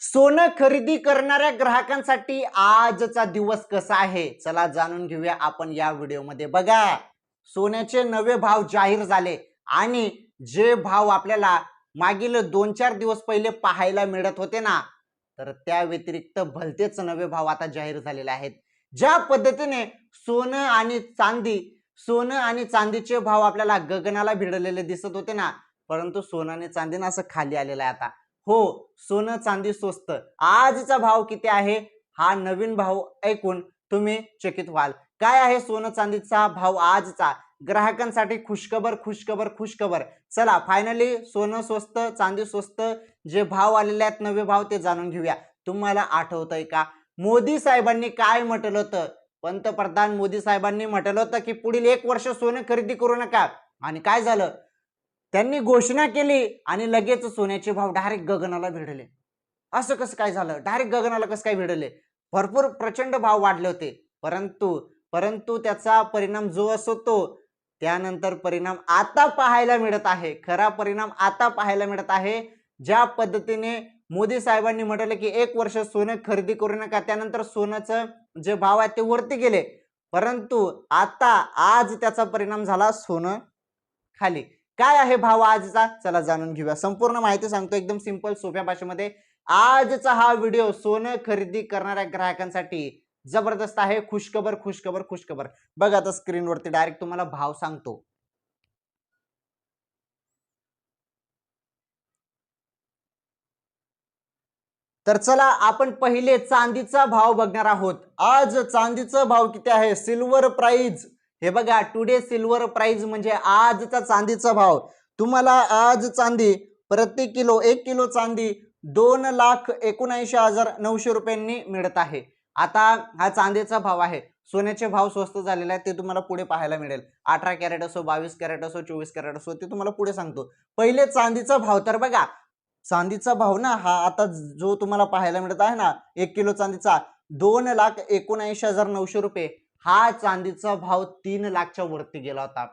सोनं खरेदी करणाऱ्या ग्राहकांसाठी आजचा दिवस कसा आहे, चला जाणून घेऊया आपण या व्हिडिओमध्ये। बघा, सोन्याचे नवे भाव जाहीर झाले आणि जे भाव आपल्याला मागील 2-4 दिवस पहिले पाहायला मिळत होते ना, तर त्या व्यतिरिक्त भलतेच नवे भाव आता जाहीर झालेले आहेत। ज्या पद्धतीने सोनं आणि चांदीचे भाव आपल्याला गगनाला भिडलेले दिसत होते ना, परंतु सोनं आणि चांदीनं असं खाली आलेलं आहे आता। हो, सोनं चांदी स्वस्त। आजचा भाव किती आहे हा नवीन भाव ऐकून तुम्ही चकित व्हाल। काय आहे सोनं चांदीचा भाव आजचा? ग्राहकांसाठी खुशखबर खुशखबर खुशखबर। चला फायनली सोनं स्वस्त चांदी स्वस्त जे भाव आलेले आहेत नवे भाव ते जाणून घेऊया। तुम्हाला आठवतंय का मोदी साहेबांनी काय म्हटलं होतं? पंतप्रधान मोदी साहेबांनी म्हटलं होतं की पुढील 1 वर्ष सोनं खरेदी करू नका, आणि काय झालं? त्यांनी घोषणा केली आणि लगेच सोन्याचे भाव डायरेक्ट गगनाला भिडले। असं कसं काय झालं? डायरेक्ट गगनाला कसं काय भिडले? भरपूर प्रचंड भाव वाढले होते, परंतु परंतु त्याचा परिणाम जो असतो तो त्यानंतर परिणाम आता पाहायला मिळत आहे। खरा परिणाम आता पाहायला मिळत आहे। ज्या पद्धतीने मोदी साहेबांनी म्हटलं की 1 वर्ष सोनं खरेदी करू नका, त्यानंतर सोन्याचं जे भाव आहे ते वरती गेले, परंतु आता आज त्याचा परिणाम झाला सोनं खाली। काय आहे भाव आजचा? चला जाणून घेऊया। संपूर्ण माहिती सांगतो एकदम सिंपल सोप्या भाषेमध्ये। आजचा हा व्हिडिओ सोनं खरेदी करणाऱ्या ग्राहकांसाठी जबरदस्त आहे। खुशखबर खुशखबर खुशखबर। बघा आता स्क्रीनवरती डायरेक्ट तुम्हाला भाव सांगतो। तर चला आपण पहिले चांदीचा भाव बघणार आहोत। आज चांदीचा भाव किती आहे? सिल्वर प्राइस हे बघा, टुडे सिल्वर प्राइस म्हणजे आजचा चांदीचा भाव। तुम्हाला आज चांदी प्रति किलो 1 किलो चांदी 2,79,900 रुपयांनी मिळत आहे। आता हा चांदीचा भाव आहे। सोन्याचे भाव स्वस्त झालेले आहेत ते तुम्हाला पुढे पाहायला मिळेल। 18 कॅरेट असो, 22 कॅरेट असो, 24 कॅरेट असो, ते तुम्हाला पुढे सांगतो। पहिले चांदीचा भाव तर बघा, चांदीचा भाव ना हा आता जो तुम्हाला पाहायला मिळत आहे ना 1 किलो चांदीचा 2,79,900 रुपये, हा चांदीचा भाव 3 लाखच्या वरती गेला होता।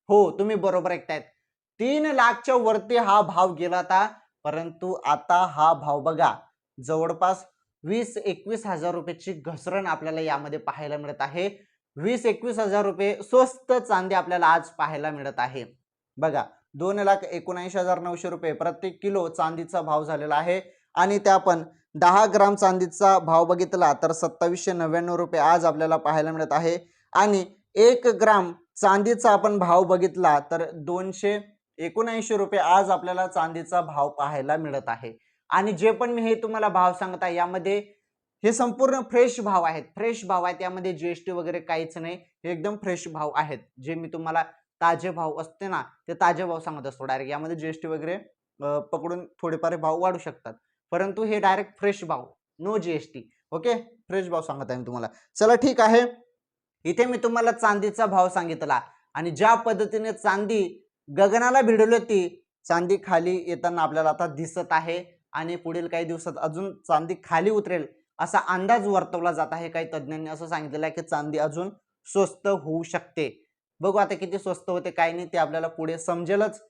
हो, तुम्ही बरोबर ऐकतायत, 3 लाखच्या वरती हा भाव गेला होता। परंतु आता हा भाव बघा, जवळपास 20-21 हजार रुपयाची घसरण आपल्याला यामध्ये पाहायला मिळत आहे। 20-21 हजार रुपये स्वस्त चांदी आपल्याला आज पाहायला मिळत आहे। बघा, 2,79,900 रुपये प्रत्येक किलो चांदीचा भाव झालेला आहे। आणि त्या पण 10 ग्राम चांदीचा भाव बघितला तर 2799 रुपये आज आपल्याला पाहायला मिळत आहे। आणि 1 ग्राम चांदीचा आपण भाव बघितला तर 279 रुपये आज आपल्याला चांदीचा भाव पाहायला मिळत आहे। आणि जे पण मी हे तुम्हाला भाव सांगत आहे यामध्ये हे संपूर्ण फ्रेश भाव आहेत। फ्रेश भाव आहेत, यामध्ये जीएसटी वगैरे काहीच नाही, हे एकदम फ्रेश भाव आहेत। जे मी तुम्हाला ताजे भाव असते ना ते ताजे भाव सांगत असतो डायरेक्ट, यामध्ये जीएसटी वगैरे पकडून थोडेफार भाव वाढू शकतात, परंतु हे डायरेक्ट फ्रेश भाव, नो जीएसटी। ओके, फ्रेश भाव सांगत आहे मी तुम्हाला। चला ठीक आहे, इथे मी तुम्हाला चांदीचा भाव सांगितला आणि ज्या पद्धतीने चांदी गगनाला भिडली होती, चांदी खाली येताना आपल्याला आता दिसत आहे आणि पुढील काही दिवसात अजून चांदी खाली उतरेल असा अंदाज वर्तवला जात आहे। काही तज्ञांनी असं सांगितलेलं आहे की चांदी अजून स्वस्त होऊ शकते। बघू आता किती स्वस्त होते काय नाही ते आपल्याला पुढे समजेलच,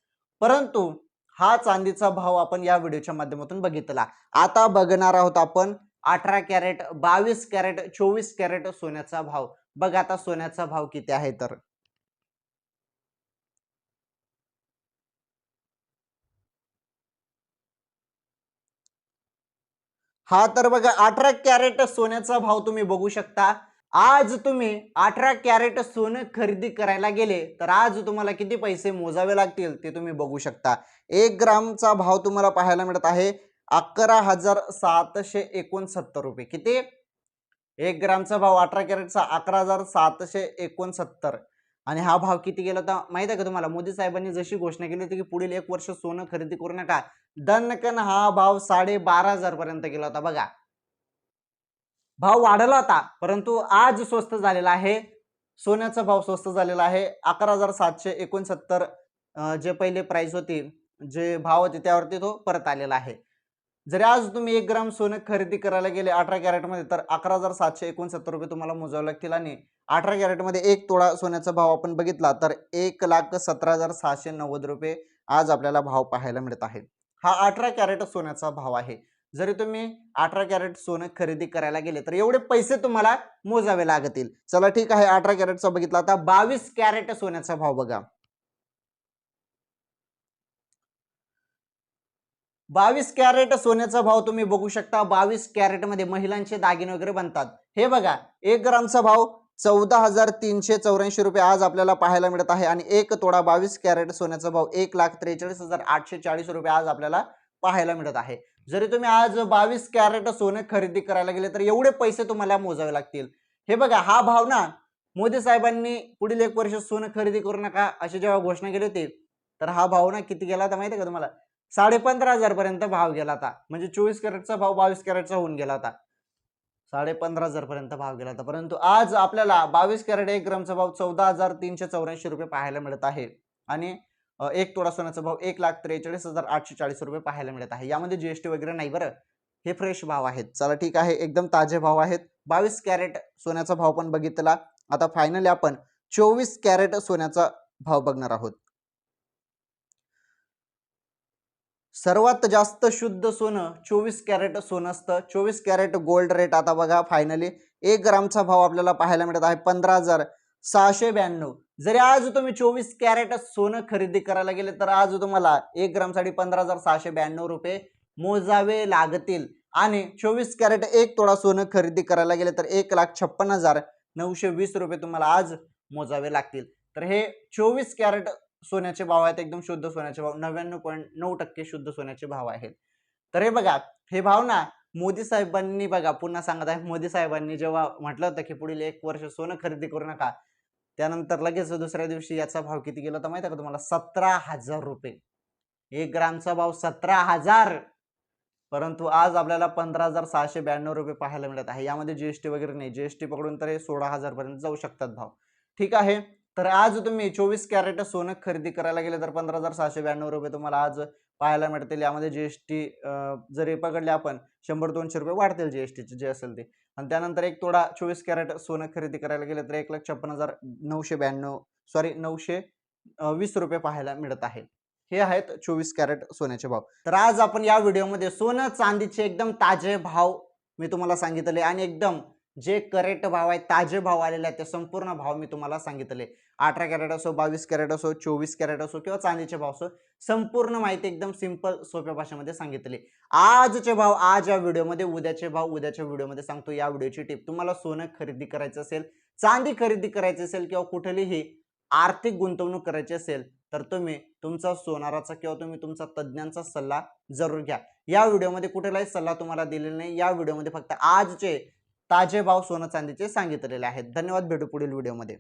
परंतु हा चांदीचा भाव आपण या व्हिडिओच्या माध्यमातून बघितला। आता बघणार आहोत आपण 18 कॅरेट, 22 कॅरेट, 24 कॅरेट सोन्याचा भाव। बघा आता सोन्याचा भाव किती आहे तर हा तर बघा 18 कॅरेट सोन्याचा भाव तुम्ही बघू शकता। आज तुम्ही 18 कॅरेट सोनं खरेदी करायला गेले तर आज तुम्हाला किती पैसे मोजावे लागतील ते तुम्ही बघू शकता। 1 ग्रामचा भाव तुम्हाला पाहायला मिळत आहे 11,769 रुपये। किती? 1 ग्रामचा भाव 18 कॅरेटचा 11,769। आणि हा भाव किती गेला होता माहिती आहे का तुम्हाला? मोदी साहेबांनी जशी घोषणा केली होती की पुढील 1 वर्ष सोनं खरेदी करू नका, दणकन हा भाव 12,500 पर्यंत गेला होता। बघा, भाव वाढला होता, परंतु आज स्वस्त झालेला आहे। सोन्याचा भाव स्वस्त झालेला आहे 11,769। जे पहिले प्राइस होती, जे भाव होते त्यावरती तो परत आलेला आहे। जर आज तुम्ही 1 ग्राम सोनं खरेदी करायला गेले 18 कॅरेट मध्ये तर 11,769 रुपये तुम्हाला मोजावे लागतील। आणि 18 कॅरेट मध्ये 1 तोळा सोन्याचा भाव आपण बघितला तर 1,17,690 रुपये आज आपल्याला भाव पाहायला मिळत आहे। हा 18 कॅरेट सोन्याचा भाव आहे। जरी तुम्ही 18 कॅरेट सोनं खरेदी करायला गेले तर एवढे पैसे तुम्हाला मोजावे लागतील. चला ठीक आहे, 18 कॅरेटचा बघितला. आता 22 कॅरेट सोन्याचा भाव बघा. 22 कॅरेट सोन्याचा भाव तुम्ही बघू शकता. 22 कॅरेट मध्ये महिलांचे दागिने वगैरे बनतात. हे बघा, 1 ग्रामचा भाव 14,384 रुपये आज आपल्याला पाहायला मिळत आहे आणि 1 तोळा 22 कॅरेट सोन्याचा भाव 1,43,840 रुपये आज आपल्याला पाहायला मिळत आहे. जरी तुम्ही आज 22 कॅरेट सोने खरेदी करायला गेले तर एवढे पैसे तुम्हाला मोजावे लागतील. हे बघा, हा भाव ना मोदी साहेबांनी पुढील 1 वर्ष सोनं खरेदी करू नका अशी जेव्हा घोषणा केली होती, तर हा भाव ना किती गेला होता माहिती आहे का तुम्हाला? 15,500 पर्यंत भाव गेला होता. म्हणजे 24 कॅरेटचा भाव 22 कॅरेटचा होऊन गेला होता. 15,500 पर्यंत भाव गेला होता. परंतु आज आपल्याला 22 कॅरेट 1 ग्रामचा भाव 14,384 रुपये पाहायला मिळत आहे आणि 1 तोळा सोन्याचा भाव 1,43,840 रुपये पाहायला मिळत आहे. यामध्ये जीएसटी वगैरे नाही बरं. हे फ्रेश भाव आहेत. चला ठीक आहे, एकदम ताजे भाव आहेत. 22 कॅरेट सोन्याचा भाव पण बघितला. आता फायनली आपण 24 कॅरेट सोन्याचा भाव बघणार आहोत. सर्वात जास्त शुद्ध सोनं 24 कॅरेट सोनं असतं. 24 कॅरेट गोल्ड रेट आता बघा फायनली 1 ग्रामचा भाव आपल्याला पाहायला मिळत आहे 15,692. जरी आज तुम्ही 24 कॅरेट सोनं खरेदी करायला गेले तर आज तुम्हाला 1 ग्रामसाठी 15,692 रुपये मोजावे लागतील आणि 24 कॅरेट 1 तोळा सोनं खरेदी करायला गेले तर 1,56,920 रुपये तुम्हाला आज मोजावे लागतील. तर हे 24 कॅरेट सोन्याचे भाव आहेत. एकदम शुद्ध सोन्याचे भाव 99.9% शुद्ध सोन्याचे भाव आहेत. तर हे बघा, हे भाव ना मोदी साहेबांनी बघा पुन्हा सांगत आहे, मोदी साहेबांनी जेव्हा म्हटलं होतं की पुढील 1 वर्ष सोनं खरेदी करू नका, त्यानंतर लगेच दुसऱ्या दिवशी याचा भाव किती गेला होता माहिती आहे का तुम्हाला? 17,000 रुपये. 1 ग्रामचा भाव 17,000. परंतु आज आपल्याला 15,692 रुपये पाहायला मिळत आहे. यामध्ये जीएसटी वगैरे नाही. जीएसटी पकडून तर 16,000 पर्यंत जाऊ शकतात भाव. ठीक आहे, तर आज तुम्ही 24 कॅरेट सोनं खरेदी करायला गेले तर 15,692 रुपये तुम्हाला आज पाहायला मिळतील. यामध्ये जीएसटी जरी पकडले आपण 100-200 रुपये वाढतील जीएसटीचे जे असेल ते. आणि त्यानंतर 1 तोळा 24 कॅरेट सोनं खरेदी करायला गेले तर 1,56,992 सॉरी 920 रुपये पाहायला मिळत आहे. हे आहेत 24 कॅरेट सोन्याचे भाव. तर आज आपण या व्हिडिओमध्ये सोनं चांदीचे एकदम ताजे भाव मी तुम्हाला सांगितले आणि एकदम जे करेक्ट भाव आहेत, ताजे भाव आलेले आहेत, ते संपूर्ण भाव मी तुम्हाला सांगितले. 18 कॅरेट असो, 22 कॅरेट असो, 24 कॅरेट असो किंवा चांदीचे भाव असो, संपूर्ण माहिती एकदम सिंपल सोप्या भाषेमध्ये सांगितली. आजचे भाव आज या व्हिडिओमध्ये, उद्याचे भाव उद्याच्या व्हिडिओमध्ये सांगतो. या व्हिडिओची टिप, तुम्हाला सोनं खरेदी करायचं असेल, चांदी खरेदी करायची असेल किंवा कुठलीही आर्थिक गुंतवणूक करायची असेल तर तुम्ही तुमचा सोनाराचा किंवा तुम्ही तुमचा तज्ञांचा सल्ला जरूर घ्या. या व्हिडिओमध्ये कुठलाही सल्ला तुम्हाला दिलेला नाही. या व्हिडिओमध्ये फक्त आजचे ताजे भाव सोनं चांदीचे सांगितलेले आहेत. धन्यवाद, भेटू पुढील व्हिडिओमध्ये.